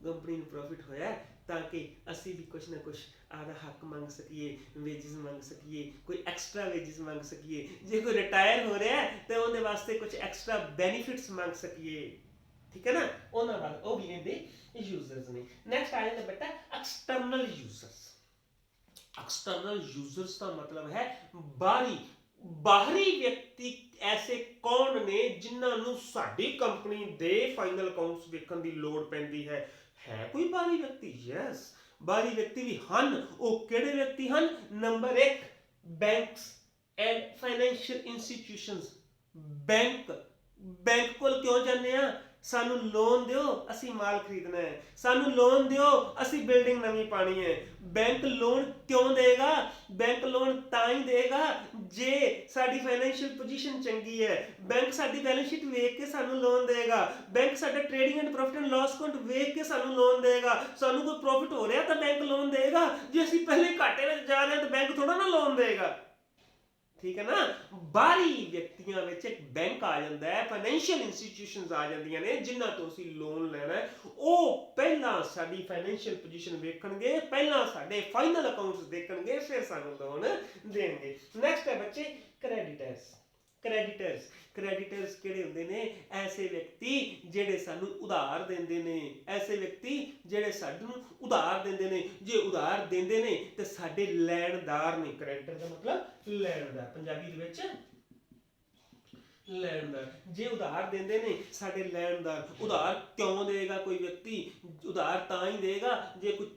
ਕੰਪਨੀ ਨੂੰ ਪ੍ਰੋਫਿਟ ਹੋਇਆ, ਤਾਂ ਕਿ ਅਸੀਂ ਵੀ ਕੁਛ ਨਾ ਕੁਛ ਆਪਦਾ ਹੱਕ ਮੰਗ ਸਕੀਏ, ਵੇਜਸ ਮੰਗ ਸਕੀਏ, ਕੋਈ ਐਕਸਟਰਾ ਵੇਜਸ ਮੰਗ ਸਕੀਏ, ਜੇ ਕੋਈ ਰਿਟਾਇਰ ਹੋ ਰਿਹਾ ਤਾਂ ਉਹਦੇ ਵਾਸਤੇ ਕੁਛ ਐਕਸਟਰਾ ਬੈਨੀਫਿਟਸ ਮੰਗ ਸਕੀਏ, ਠੀਕ ਹੈ ਨਾ। ਉਹਨਾਂ ਬਾਅਦ ਉਹ ਵੀ ਇਹਦੇ ਯੂਜ਼ਰਸ ਨੇ। ਨੈਕਸਟ ਆ ਜਾਂਦਾ ਬੇਟਾ ਐਕਸਟਰਨਲ ਯੂਜ਼ਰਸ। एक्सटर्नल यूजर्स का मतलब है बाहरी व्यक्ति। ऐसे कौन ने जिन्होंने साडी कंपनी दे फाइनल अकाउंट्स देखने की लोड़ पैंदी है कोई बाहरी व्यक्ति? यस, बाहरी व्यक्ति भी हन। वो किहड़े व्यक्ति हन? Number 1 banks and financial institutions. Bank कोल क्यों जाने आ? सानू लोन दिओ, असी माल खरीदना है, सानू लोन दिओ, असी बिल्डिंग नवी पानी है। बैंक लोन क्यों देगा? बैंक लोन तां ही देगा जे साडी फाइनेंशियल पोजीशन चंगी है। बैंक साडी बैलेंस शीट वेख के सानू लोन देगा। बैंक साडा trading and profit and loss account वेख के सानू लोन देगा। सानू कोई प्रॉफिट हो रहा तो बैंक लोन देगा, जे असी पहले घाटे में जा रहे हैं तो बैंक थोड़ा ना लोन देगा, ठीक है ना। बाहरी व्यक्तियों में एक बैंक आ जाता है, फाइनेंशियल इंस्टीट्यूशंस आ जांदियां ने जिन्हां तो असीं लोन लेना है। वो पहला साडी फाइनेंशियल पोजीशन वेखणगे, पहला साडे फाइनल अकाउंट्स देखणगे, फिर सानू लोन देणगे। नेक्स्ट है बच्चे क्रेडिटर्स। क्रेडिटर्स क्रेडिटर्स किहड़े हुंदे ने? ऐसे व्यक्ति जिहड़े सानू उधार देंदे ने, ऐसे व्यक्ति जिहड़े सानू उधार देंदे ने। जे उधार देंदे ने ते साडे लैणदार ने। क्रेडिटर दा मतलब लैणदार, पंजाबी दे विच लैणदार। जे उधार देंदे ने साडे लैणदार। उधार क्यों देगा कोई व्यक्ति? उधार तां ही देगा जे कोई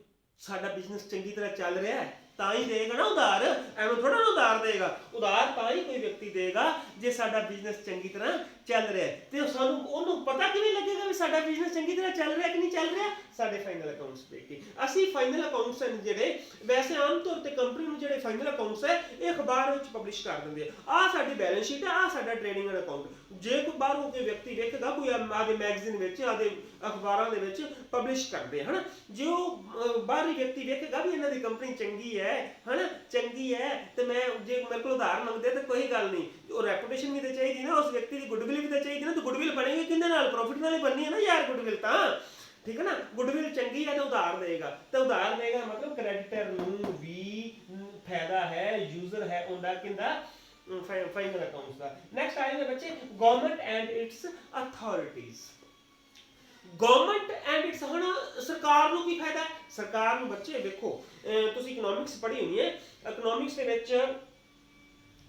साडा बिजनेस चंगी तरह चल रहा है ਤਾਂ ਹੀ ਦੇਗਾ ਨਾ ਉਧਾਰ, ਐਵੇਂ ਥੋੜਾ ਨਾ ਉਧਾਰ ਦੇਗਾ। ਉਧਾਰ ਤਾਂ ਹੀ ਕੋਈ ਵਿਅਕਤੀ ਦੇਗਾ ਜੇ ਸਾਡਾ ਬਿਜ਼ਨਸ ਚੰਗੀ ਤਰ੍ਹਾਂ ਚੱਲ ਰਿਹਾ। ਤੇ ਸਾਨੂੰ ਉਹਨੂੰ ਪਤਾ ਕਿਵੇਂ ਲੱਗੇਗਾ ਵੀ ਸਾਡਾ ਬਿਜ਼ਨਸ ਚੰਗੀ ਤਰ੍ਹਾਂ ਚੱਲ ਰਿਹਾ ਕਿ ਨਹੀਂ ਚੱਲ ਰਿਹਾ? ਸਾਡੇ ਫਾਈਨਲ ਅਕਾਊਂਟਸ ਦੇਖ ਕੇ। ਅਸੀਂ ਫਾਈਨਲ ਅਕਾਊਂਟਸ ਹਨ ਜਿਹੜੇ, ਵੈਸੇ ਆਮ ਤੌਰ ਤੇ ਕੰਪਨੀ ਨੂੰ ਜਿਹੜੇ ਫਾਈਨਲ ਅਕਾਊਂਟਸ ਹੈ ਇਹ ਅਖਬਾਰ ਵਿੱਚ ਪਬਲਿਸ਼ ਕਰ ਦਿੰਦੇ ਆ। ਆਹ ਸਾਡੀ ਬੈਲੈਂਸ ਸ਼ੀਟ ਹੈ, ਆਹ ਸਾਡਾ ਟ੍ਰੇਡਿੰਗ ਐਂਡ ਅਕਾਊਂਟ। ਜੇ ਕੋਈ ਬਾਹਰੋਂ ਕੋਈ ਵਿਅਕਤੀ ਵੇਖੇਗਾ, ਕੋਈ ਆਦੇ ਮੈਗਜ਼ੀਨ ਵਿੱਚ, ਆਦੇ ਅਖਬਾਰਾਂ ਦੇ ਵਿੱਚ ਪਬਲਿਸ਼ ਕਰਦੇ ਹਨ, ਜੇ ਉਹ ਬਾਹਰੀ ਵਿਅਕਤੀ ਵੇਖੇਗਾ ਵੀ ਇਹਨਾਂ ਦੀ ਕੰਪਨੀ ਚੰਗੀ ਹੈ ਹਨਾ, ਚੰਗੀ ਹੈ, ਤੇ ਮੈਂ ਜੇ ਮੇਰੇ ਕੋਲ ਉਧਾਰ ਮੰਗਦੇ ਤਾਂ ਕੋਈ ਗੱਲ ਨਹੀਂ। ਉਹ ਰੈਪੂਟੇਸ਼ਨ ਵੀ ਤਾਂ ਚਾਹੀਦੀ ਨਾ, ਉਸ ਵਿਅਕਤੀ ਦੀ ਗੁੱਡਵਿਲ ਵੀ ਤਾਂ ਚਾਹੀਦੀ ਨਾ। ਤਾਂ ਗੁੱਡਵਿਲ ਬਣੇਗੀ ਕਿਹਦੇ ਨਾਲ? ਪ੍ਰੋਫਿਟ ਨਾਲ ਹੀ ਬਣਨੀ ਹੈ ਨਾ ਯਾਰ ਗੁੱਡਵਿਲ ਤਾਂ, ਠੀਕ ਹੈ ਨਾ। ਗੁੱਡਵਿਲ ਚੰਗੀ ਹੈ ਤਾਂ ਉਧਾਰ ਦੇਗਾ, ਤਾਂ ਉਧਾਰ ਦੇਗਾ ਮਤਲਬ ਕ੍ਰੈਡੀਟਰ ਨੂੰ ਵੀ ਫਾਇਦਾ ਹੈ, ਯੂਜ਼ਰ ਹੈ ਉਹਦਾ ਕਿੰਦਾ ਫਾਈਨਲ ਅਕਾਊਂਟਸ ਦਾ। ਨੈਕਸਟ ਆ ਜਾਂਦਾ ਬੱਚੇ government and it's authorities. Government and it's, ਹੁਣ ਸਰਕਾਰ ਨੂੰ ਕੀ ਫਾਇਦਾ? ਸਰਕਾਰ ਨੂੰ ਬੱਚੇ ਵੇਖੋ, ਤੁਸੀਂ ਇਕਨੋਮਿਕਸ ਪੜ੍ਹੀ ਹੋਣੀ ਹੈ, ਇਕਨੋਮਿਕਸ ਦੇ ਵਿੱਚ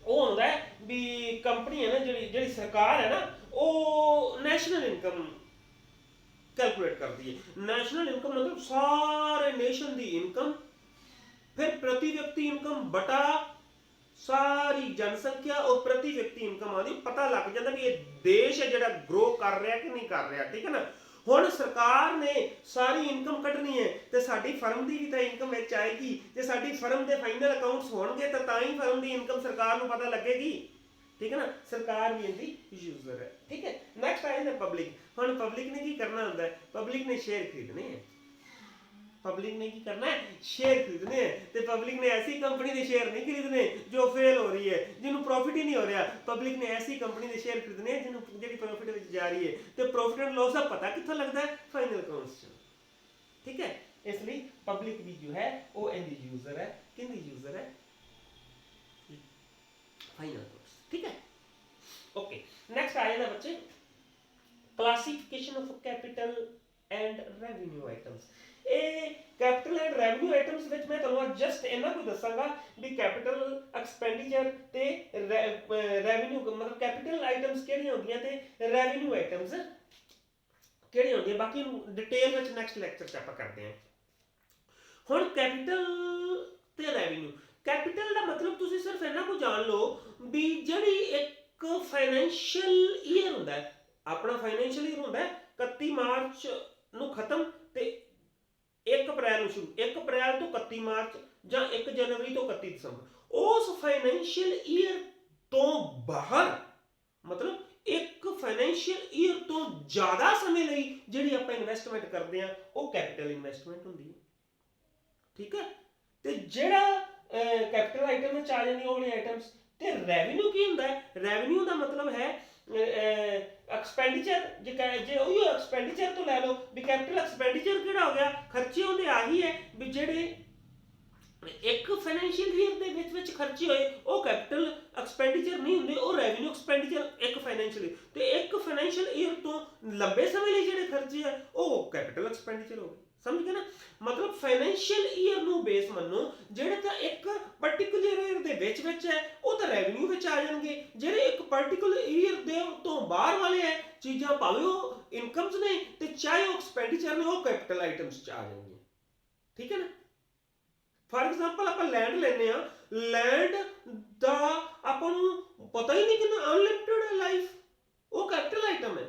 ਉਹ ਹੁੰਦਾ ਹੈ ਵੀ ਕੰਪਨੀ ਹੈ ਨਾ, ਜਿਹੜੀ ਸਰਕਾਰ ਹੈ ਨਾ, ਉਹ ਨੈਸ਼ਨਲ ਇਨਕਮ ਕੈਲਕੂਲੇਟ ਕਰਦੀ ਹੈ। ਨੈਸ਼ਨਲ ਇਨਕਮ ਮਤਲਬ ਸਾਰੇ ਨੇਸ਼ਨ ਦੀ ਇਨਕਮ, ਫਿਰ ਪ੍ਰਤੀ ਵਿਅਕਤੀ ਇਨਕਮ ਬਟਾ ਸਾਰੀ ਜਨਸੰਖਿਆ, ਉਹ ਪ੍ਰਤੀ ਵਿਅਕਤੀ ਇਨਕਮ ਆਉਂਦੀ, ਪਤਾ ਲੱਗ ਜਾਂਦਾ ਵੀ ਇਹ ਦੇਸ਼ ਹੈ ਜਿਹੜਾ ਗਰੋ ਕਰ ਰਿਹਾ ਕਿ ਨਹੀਂ ਕਰ ਰਿਹਾ, ਠੀਕ ਹੈ ਨਾ। ਹੁਣ ਸਰਕਾਰ ਨੇ ਸਾਰੀ ਇਨਕਮ ਕੱਢਣੀ ਹੈ ਤੇ ਸਾਡੀ ਫਰਮ ਦੀ ਵੀ ਤਾਂ ਇਨਕਮ ਵਿੱਚ ਆਏਗੀ। ਜੇ ਸਾਡੀ ਫਰਮ ਦੇ ਫਾਈਨਲ ਅਕਾਊਂਟਸ ਹੋਣਗੇ ਤਾਂ ਹੀ ਫਰਮ ਦੀ ਇਨਕਮ ਸਰਕਾਰ ਨੂੰ ਪਤਾ ਲੱਗੇਗੀ, ਠੀਕ ਹੈ ਨਾ। ਸਰਕਾਰ ਵੀ ਇਹਦੀ ਯੂਜ਼ਰ ਹੈ, ਠੀਕ ਹੈ। ਨੈਕਸਟ ਆ ਜਾਂਦਾ ਪਬਲਿਕ। ਹੁਣ ਪਬਲਿਕ ਨੇ ਕੀ ਕਰਨਾ ਹੁੰਦਾ ਹੈ? ਪਬਲਿਕ ਨੇ ਸ਼ੇਅਰ ਖਰੀਦਣੇ ਹੈ। पब्लिक ने की करना है? शेयर खरीदने हैं। तो पब्लिक ने ऐसी कंपनी के शेयर नहीं खरीदने जो फेल हो रही है, जिन्होंने प्रॉफिट ही नहीं हो रहा। पब्लिक ने ऐसी कंपनी के शेयर खरीदने हैं जिन्होंने जी प्रॉफिट में जा रही है। तो प्रॉफिट एंड लॉस का पता कितना लगता है? फाइनल अकाउंट्स, ठीक है। इसलिए पब्लिक भी जो है वो इनकी यूजर है, किनकी यूजर है? फाइनल अकाउंट्स, ठीक है। ओके, नेक्स्ट आ जाता बच्चे classification of capital and revenue items. Capital and revenue items ਵਿੱਚ ਮੈਂ ਤੁਹਾਨੂੰ ਜਸਟ ਇਹਨਾਂ ਕੋਈ ਦੱਸਾਂਗਾ ਵੀ ਕੈਪੀਟਲ ਐਕਸਪੈਂਡੀਚਰ ਤੇ ਰੈਵਨਿਊ ਮਤਲਬ ਕੈਪੀਟਲ ਆਈਟਮਸ ਕਿਹੜੀਆਂ ਹੁੰਦੀਆਂ ਤੇ ਰੈਵਨਿਊ ਆਈਟਮਸ ਕਿਹੜੀਆਂ ਹੁੰਦੀਆਂ, ਬਾਕੀ ਨੂੰ ਡਿਟੇਲ ਵਿੱਚ ਨੈਕਸਟ ਲੈਕਚਰ 'ਚ ਆਪਾਂ ਕਰਦੇ ਹਾਂ। ਹੁਣ ਕੈਪੀਟਲ ਤੇ ਰੈਵਨਿਊ। ਕੈਪੀਟਲ ਦਾ ਮਤਲਬ ਤੁਸੀਂ ਸਿਰਫ ਇਹਨਾਂ ਕੋ ਜਾਣ ਲਓ ਵੀ ਜਿਹੜੀ ਇੱਕ ਫਾਈਨੈਂਸ਼ੀਅਲ ਈਅਰ ਹੁੰਦਾ ਹੈ, ਆਪਣਾ ਫਾਈਨੈਂਸ਼ੀਅਲ ਈਅਰ ਹੁੰਦਾ 31 ਮਾਰਚ ਨੂੰ ਖਤਮ ਤੇ 1 ਅਪ੍ਰੈਲ ਨੂੰ ਸ਼ੁਰੂ, 1 ਅਪ੍ਰੈਲ ਤੋਂ 31 ਮਾਰਚ ਜਾਂ 1 ਜਨਵਰੀ ਤੋਂ 31 ਦਸੰਬਰ। ਉਸ ਫਾਈਨੈਂਸ਼ੀਅਲ ਈਅਰ ਤੋਂ ਬਾਹਰ ਮਤਲਬ ਇੱਕ ਫਾਈਨੈਂਸ਼ੀਅਲ ਈਅਰ ਤੋਂ ਜ਼ਿਆਦਾ ਸਮੇਂ ਲਈ ਜਿਹੜੀ ਆਪਾਂ ਇਨਵੈਸਟਮੈਂਟ ਕਰਦੇ ਆ ਉਹ ਕੈਪੀਟਲ ਇਨਵੈਸਟਮੈਂਟ ਹੁੰਦੀ ਹੈ। ਠੀਕ ਹੈ, ਤੇ ਜਿਹੜਾ ਕੈਪੀਟਲ ਆਈਟਮ ਵਿੱਚ ਆ ਜਾਂਦੀਆਂ ਉਹ ਵਾਲੀਆਂ ਆਈਟਮਸ। ਤੇ ਰੈਵਨਿਊ ਕੀ ਹੁੰਦਾ ਹੈ? ਰੈਵਨਿਊ ਦਾ ਮਤਲਬ ਹੈ ਐਕਸਪੈਂਡੀਚਰ। ਜੇ ਉਹੀ ਐਕਸਪੈਂਡੀਚਰ ਤੋਂ ਲੈ ਲਓ ਵੀ ਕੈਪੀਟਲ ਐਕਸਪੈਂਡੀਚਰ ਕਿਹੜਾ ਹੋ ਗਿਆ, ਖਰਚੇ ਉਹਦੇ ਆਹੀ ਹੈ ਵੀ ਜਿਹੜੇ ਇੱਕ ਫਾਈਨੈਂਸ਼ੀਅਲ ਈਅਰ ਦੇ ਵਿੱਚ ਖਰਚੇ ਹੋਏ ਉਹ ਕੈਪੀਟਲ ਐਕਸਪੈਂਡੀਚਰ ਨਹੀਂ ਹੁੰਦੇ, ਉਹ ਰੈਵਨਿਊ ਐਕਸਪੈਂਡੀਚਰ ਇੱਕ ਫਾਈਨੈਂਸ਼ੀਅਲ ਤੇ ਇੱਕ ਫਾਈਨੈਂਸ਼ੀਅਲ ਈਅਰ ਤੋਂ ਲੰਬੇ ਸਮੇਂ ਲਈ ਜਿਹੜੇ ਖਰਚੇ ਆ ਉਹ ਕੈਪੀਟਲ ਐਕਸਪੈਂਡੀਚਰ ਹੋ ਗਏ। ਸਮਝ ਗਏ ਨਾ? ਮਤਲਬ ਫਾਈਨੈਂਸ਼ੀਅਲ ਈਅਰ ਨੂੰ ਬੇਸ ਮੰਨੋ, ਜਿਹੜੇ ਤਾਂ ਇੱਕ ਪਾਰਟਿਕੂਲਰ ਈਅਰ ਦੇ ਵਿੱਚ ਹੈ ਉਹ ਤਾਂ ਰੈਵਨਿਊ ਵਿੱਚ ਆ ਜਾਣਗੇ, ਜਿਹੜੇ ਇੱਕ ਪਾਰਟਿਕੂਲਰ ਈਅਰ ਦੇ ਤੋਂ ਬਾਹਰ ਵਾਲੇ ਹੈ ਚੀਜ਼ਾਂ ਭਾਵੇਂ ਉਹ ਇਨਕਮਸ ਨੇ ਤੇ ਚਾਹੇ ਉਹ ਐਕਸਪੈਂਡੀਚਰ ਨੇ ਉਹ ਕੈਪੀਟਲ ਆਈਟਮਸ 'ਚ ਆ ਜਾਣਗੀਆਂ। ਠੀਕ ਹੈ ਨਾ? ਫॉर एग्जांपल ਆਪਾਂ ਲੈਂਡ ਲੈਨੇ ਆ, ਲੈਂਡ ਦਾ ਆਪਾਂ ਨੂੰ ਪਤਾ ਹੀ ਨਹੀਂ ਕਿੰਨਾ ਅਨਲਿਮਿਟਡ ਹੈ ਲਾਈਫ, ਉਹ ਕੈਪੀਟਲ ਆਈਟਮ ਹੈ।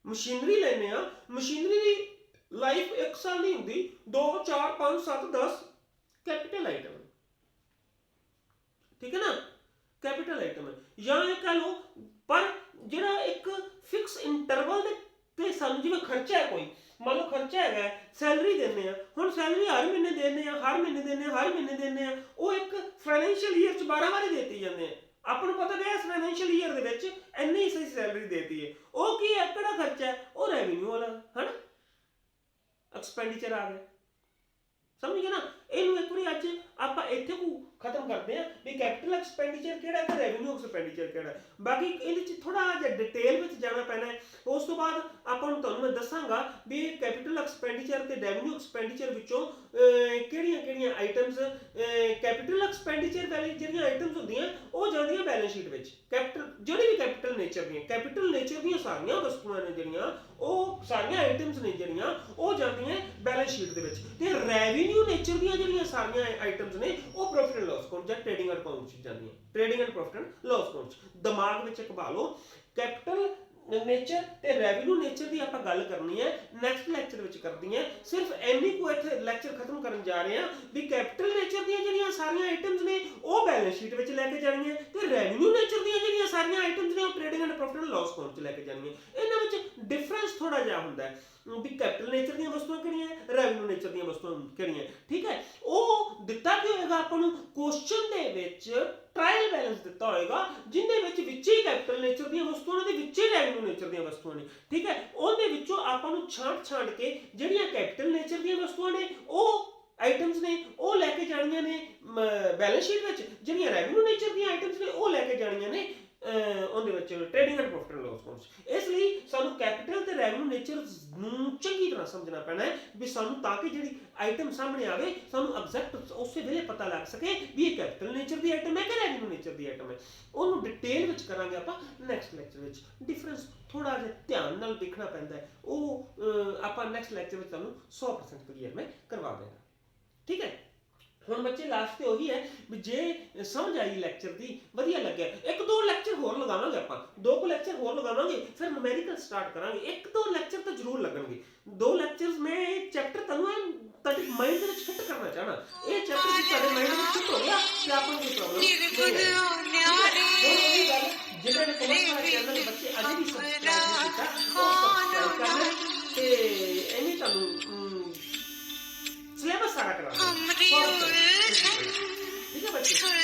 ਮਸ਼ੀਨਰੀ ਲੈਨੇ ਆ, ਮਸ਼ੀਨਰੀ ਦੀ ਲਾਈਫ 1 ਸਾਲ ਨਹੀਂ ਹੁੰਦੀ, 2 4 5 7 10 ਕੈਪੀਟਲ ਆਈਟਮ ਹੈ। ਠੀਕ ਹੈ ਨਾ? ਕੈਪੀਟਲ ਆਈਟਮ ਹੈ। ਜਾਂ ਇਹ ਕਹ ਲਓ ਪਰ ਜਿਹੜਾ ਇੱਕ ਫਿਕਸ ਇੰਟਰਵਲ ਦੇ ਤੇ ਸਾਨੂੰ ਜਿਵੇਂ ਖਰਚਾ ਹੈ ਕੋਈ, ਮੰਨ ਲਓ ਖਰਚਾ ਹੈਗਾ ਸੈਲਰੀ ਦਿੰਦੇ ਆ, ਹੁਣ ਸੈਲਰੀ ਹਰ ਮਹੀਨੇ ਦਿੰਦੇ ਆ, ਹਰ ਮਹੀਨੇ ਦਿੰਦੇ ਆ, ਹਰ ਮਹੀਨੇ ਦਿੰਦੇ ਆ, ਉਹ ਇੱਕ ਫਾਈਨੈਂਸ਼ੀਅਲ ਈਅਰ 'ਚ 12 ਵਾਰੀ ਦੇਤੀ ਜਾਂਦੇ ਆ। ਆਪਾਂ ਨੂੰ ਪਤਾ ਗਿਆ ਇਸ ਫਾਈਨੈਂਸ਼ੀਅਲ ਈਅਰ ਦੇ ਵਿੱਚ ਇੰਨੀ ਸਹੀ ਸੈਲਰੀ ਦੇਤੀ ਹੈ, ਉਹ ਕੀ ਹੈ? ਕਿਹੜਾ ਖਰਚਾ ਹੈ? ਉਹ ਰੈਵਨਿਊ ਵਾਲਾ ਹੈ ਨਾ, ਐਕਸਪੈਂਡੀਚਰ ਆ ਗਿਆ। ਸਮਝ ਗਏ ਨਾ? ਇਹਨੂੰ ਇੱਕ ਵਾਰੀ ਅੱਜ ਆਪਾਂ ਇੱਥੇ ਕੋ ਖਤਮ ਕਰਦੇ ਆ ਵੀ ਕੈਪੀਟਲ ਐਕਸਪੈਂਡੀਚਰ ਕਿਹੜਾ ਤੇ ਰੈਵਨਿਊ ਐਕਸਪੈਂਡੀਚਰ ਕਿਹੜਾ। ਬਾਕੀ ਇਹਦੇ 'ਚ ਥੋੜਾ ਜਿਹਾ ਡਿਟੇਲ ਵਿੱਚ ਜਾਣਾ ਪੈਣਾ ਹੈ। ਉਸ ਤੋਂ ਬਾਅਦ ਆਪਾਂ ਨੂੰ ਤੁਹਾਨੂੰ ਮੈਂ ਦੱਸਾਂਗਾ ਵੀ ਕੈਪੀਟਲ ਐਕਸਪੈਂਡੀਚਰ ਤੇ ਰੈਵਨਿਊ ਐਕਸਪੈਂਡੀਚਰ ਵਿੱਚੋਂ ਕਿਹੜੀਆਂ ਆਈਟਮਸ ਕੈਪੀਟਲ ਐਕਸਪੈਂਡੀਚਰ ਵਾਲੀ ਜਿਹੜੀਆਂ ਆਈਟਮਸ ਹੁੰਦੀਆਂ ਉਹ ਜਾਂਦੀਆਂ ਬੈਲੈਂਸ ਸ਼ੀਟ ਵਿੱਚ। ਕੈਪੀਟਲ ਜਿਹੜੀ ਵੀ ਕੈਪੀਟਲ ਨੇਚਰ ਦੀਆਂ ਸਾਰੀਆਂ ਵਸਤੂਆਂ ਨੇ ਜਿਹੜੀਆਂ ਉਹ ਸਾਰੀਆਂ ਆਈਟਮਸ ਨੇ ਜਿਹੜੀਆਂ ਉਹ ਜਾਂਦੀਆਂ ਬੈਲੈਂਸ ਸ਼ੀਟ ਦੇ ਵਿੱਚ, ਤੇ ਰੈਵਨਿਊ ਨੇਚਰ ਦੀਆਂ ਜਿਹੜੀਆਂ ਸਾਰੀਆਂ ਆਈਟਮਸ ਨੇ ਉਹ ਪ੍ਰੋਫਿਟ ਐਂਡ ਲਾਸ ਅਕਾਊਂਟ ਜਾਂ ਟ੍ਰੇਡਿੰਗ ਅਕਾਊਂਟ 'ਚ ਜਾਂਦੀਆਂ। Trading and profit and loss account 'ਚ ਦਿਮਾਗ ਵਿੱਚ ਇੱਕ ਪਾ ਲਓ। ਕੈਪੀਟਲ ਨੇਚਰ ਤੇ ਰੈਵਨਿਊ ਨੇਚਰ ਦੀ ਆਪਾਂ ਗੱਲ ਕਰਨੀ ਹੈ ਨੈਕਸਟ ਲੈਕਚਰ ਵਿੱਚ ਕਰਦੀ ਹੈ। ਸਿਰਫ ਇੰਨੀ ਕੁ ਇੱਥੇ ਲੈਕਚਰ ਖਤਮ ਕਰਨ ਜਾ ਰਹੇ ਹਾਂ ਵੀ ਕੈਪੀਟਲ ਨੇਚਰ ਦੀਆਂ ਜਿਹੜੀਆਂ ਸਾਰੀਆਂ ਆਈਟਮਸ ਨੇ ਉਹ ਬੈਲੈਂਸ ਸ਼ੀਟ ਵਿੱਚ ਲੈ ਕੇ ਜਾਣੀਆਂ, ਤੇ ਰੈਵਨਿਊ ਨੇਚਰ ਦੀਆਂ ਜਿਹੜੀਆਂ ਸਾਰੀਆਂ ਆਈਟਮਸ ਨੇ ਉਹ trading and profit and loss account 'ਚ ਲੈ ਕੇ ਜਾਣੀਆਂ। ਇਹਨਾਂ ਵਿੱਚ ਡਿਫਰੈਂਸ ਥੋੜਾ ਜਿਹਾ ਹੁੰਦਾ ਹੈ ਵੀ ਕੈਪੀਟਲ ਨੇਚਰ ਦੀਆਂ ਵਸਤੂਆਂ ਕਿਹੜੀਆਂ, ਰੈਵਨਿਊ ਨੇਚਰ ਦੀਆਂ ਵਸਤੂਆਂ ਕਿਹੜੀਆਂ। ਠੀਕ ਹੈ, ਉਹ ਦਿੱਤਾ ਕੀ ਹੋਏਗਾ ਆਪਾਂ ਨੂੰ ਕੁਐਸਚਨ ਦੇ ਵਿੱਚ ਟ੍ਰਾਇਲ ਬੈਲੈਂਸ ਦਿੱਤਾ ਹੋਏਗਾ ਜਿਹਦੇ ਵਿੱਚ ਵਿੱਚੇ ਕੈਪੀਟਲ ਨੇਚਰ ਦੀਆਂ ਵਸਤੂਆਂ ਨੇ ਤੇ ਵਿੱਚੇ ਰੈਵਨਿਊ ਨੇਚਰ ਦੀਆਂ ਵਸਤੂਆਂ ਨੇ। ਠੀਕ ਹੈ, ਉਹਦੇ ਵਿੱਚੋਂ ਆਪਾਂ ਨੂੰ ਛਾਂਟ ਕੇ ਜਿਹੜੀਆਂ ਕੈਪੀਟਲ ਨੇਚਰ ਦੀਆਂ ਵਸਤੂਆਂ ਨੇ ਉਹ ਆਈਟਮਸ ਨੇ ਉਹ ਲੈ ਕੇ ਜਾਣੀਆਂ ਨੇ ਬੈਲੈਂਸ ਸ਼ੀਟ ਵਿੱਚ, ਜਿਹੜੀਆਂ ਰੈਵਨਿਊ ਨੇਚਰ ਦੀਆਂ ਆਈਟਮਸ ਨੇ ਉਹ ਲੈ ਕੇ ਜਾਣੀਆਂ ਨੇ ਉਹਦੇ ਵਿੱਚ trading and profit and loss account. ਇਸ ਲਈ ਸਾਨੂੰ ਕੈਪੀਟਲ ਤੇ ਰੈਵਨਿਊ ਨੇਚਰ ਨੂੰ ਚੰਗੀ ਤਰ੍ਹਾਂ ਸਮਝਣਾ ਪੈਣਾ ਹੈ ਵੀ ਸਾਨੂੰ ਤਾਂ ਕਿ ਜਿਹੜੀ ਆਈਟਮ ਸਾਹਮਣੇ ਆਵੇ ਸਾਨੂੰ ਐਗਜ਼ੈਕਟ ਉਸੇ ਵੇਲੇ ਪਤਾ ਲੱਗ ਸਕੇ ਵੀ ਇਹ ਕੈਪੀਟਲ ਨੇਚਰ ਦੀ ਆਈਟਮ ਹੈ ਕਿ ਰੈਵਨਿਊ ਨੇਚਰ ਦੀ ਆਈਟਮ ਹੈ। ਉਹਨੂੰ ਡਿਟੇਲ ਵਿੱਚ ਕਰਾਂਗੇ ਆਪਾਂ ਨੈਕਸਟ ਲੈਕਚਰ ਵਿੱਚ। ਡਿਫਰੈਂਸ ਥੋੜਾ ਜਿਹਾ ਧਿਆਨ ਨਾਲ ਦੇਖਣਾ ਪੈਂਦਾ ਹੈ, ਉਹ ਆਪਾਂ ਨੈਕਸਟ ਲੈਕਚਰ ਵਿੱਚ ਤੁਹਾਨੂੰ 100% ਕਲੀਅਰ ਮੈਂ ਕਰਵਾ ਦੇਣਾ। ਠੀਕ ਹੈ, ਹੁਣ ਬੱਚੇ ਲਾਸਟ ਤੇ ਉਹੀ ਹੈ ਵੀ ਜੇ ਸਮਝ ਆਈ ਲੈਕਚਰ ਦੀ ਵਧੀਆ ਲੱਗਿਆ 1-2 ਲੈਕਚਰ ਹੋਰ ਲਗਾਵਾਂਗੇ ਆਪਾਂ, 2 ਲੈਕਚਰ ਹੋਰ ਲਗਾਵਾਂਗੇ ਫਿਰ ਨੂਮੈਰੀਕਲ ਸਟਾਰਟ ਕਰਾਂਗੇ। 1-2 ਲੈਕਚਰ ਤਾਂ ਜ਼ਰੂਰ ਲੱਗਣਗੇ। 2 ਲੈਕਚਰਸ ਮੈਂ ਇਹ ਚੈਪਟਰ ਤੁਹਾਨੂੰ ਤੁਹਾਡੇ ਮਾਈਂਡ ਦੇ ਵਿੱਚ ਫਿੱਟ ਕਰਨਾ ਚਾਹਣਾ। ਇਹ ਚੈਪਟਰ ਜੇ ਤੁਹਾਡੇ ਮਾਈਂਡ ਵਿੱਚ ਫਿੱਟ ਹੋ ਗਿਆ ਤੇ ਆਪਾਂ ਨੂੰ ਕੋਈ ਪ੍ਰੋਬਲਮ ਨਹੀਂ ਹੈ। ਜਿਹਨਾਂ ਨੇ ਕਮਰਸ ਚੈਨਲ ਦੇ ਬੱਚੇ ਅਜੇ ਵੀ ਸਬਸਕ੍ਰਾਈਬ ਨਹੀਂ ਕੀਤਾ ਉਹ ਸਬਸਕ੍ਰਾਈਬ ਕਰਨਾ ਤੇ ਐਵੇਂ ਤੁਹਾਨੂੰ ਸਿਲੇਬਸ ਸਾਰਾ ਕਰਾਂਗੇ। ठीक है बच्चे।